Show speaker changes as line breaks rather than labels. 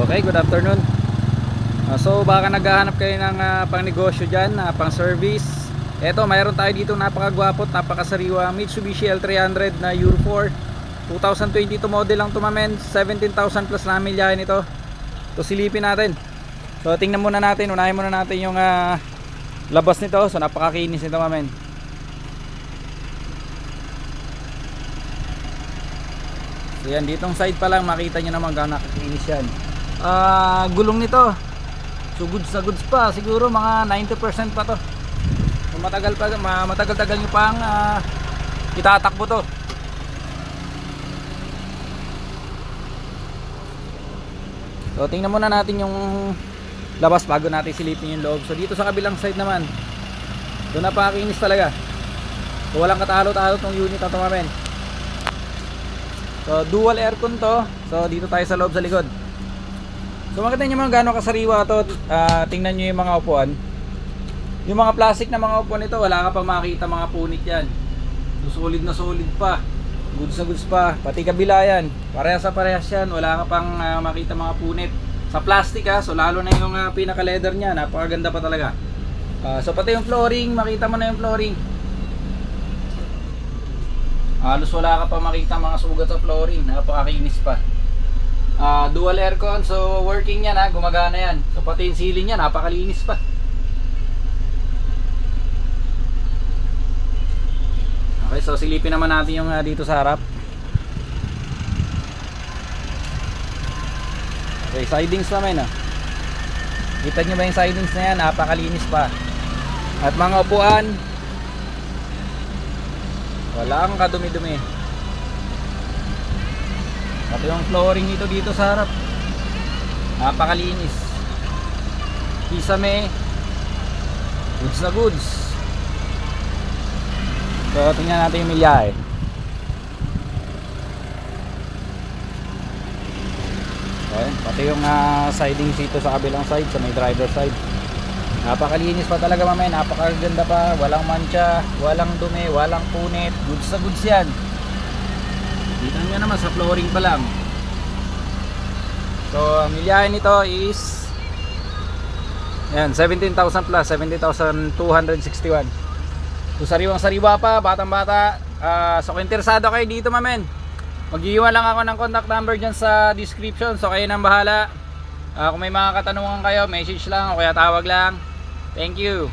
Okay, good afternoon. So baka naghahanap kayo ng pang negosyo dyan, pang service. Eto, mayroon tayo dito napakagwapo at napakasariwa Mitsubishi L300 na Euro 4 2022 model lang to mamen. 17,000 plus na milyahe nito. So silipin natin. So tingnan muna natin, unahin muna natin yung labas nito. So napakakinis nito mamen. So yan, ditong side pa lang makita nyo naman gano'n nakakinis yan. Gulong nito, so goods na goods pa, siguro mga 90% pa to. So matagal-tagal nyo pang itatakbo to. So tingnan muna natin yung labas bago natin silipin yung loob. So dito sa kabilang side naman, so napakakinis talaga. So walang katalo-talo tong unit na to mamen. So dual aircon to. So dito tayo sa loob sa likod. So makita nyo mga gano'ng kasariwa to. Tingnan nyo yung mga upuan. Yung mga plastic na mga upuan nito, wala ka pang makita mga punit yan. So solid na solid pa, goods na goods pa. Pati kabila yan, parehas sa parehas yan. Wala ka pang makita mga punit sa plastic so lalo na yung pinaka leather nya, napakaganda pa talaga. So pati yung flooring, makita mo na yung flooring. Halos wala ka pa makita mga sugat sa flooring, napakakinis pa. Dual aircon, so working yan gumagana yan. So pati yung ceiling yan, napakalinis pa. Okay, so silipin naman natin yung dito sa harap. Okay, sidings naman Kita nyo ba yung sidings na yan, napakalinis pa. At mga upuan, walang kadumi-dumi. Pati yung flooring nito dito sa harap, napakalinis. Kisame, goods na goods. So tingnan natin yung milyahe. Okay, pati yung siding dito sa kabilang side, sa may driver side, napakalinis pa talaga mamay, napakaganda pa. Walang mancha, walang dumi, walang punit, goods na goods yan. Dito nyo naman sa flooring pa lang. So milyahe nito is yan, 17,000 plus, 17,261. So sariwang sariwa pa, batang bata. So kung interesado kayo dito mamen, mag-iwan lang ako ng contact number dyan sa description. So kayo nang bahala. Kung may mga katanungan kayo, message lang o kaya tawag lang. Thank you.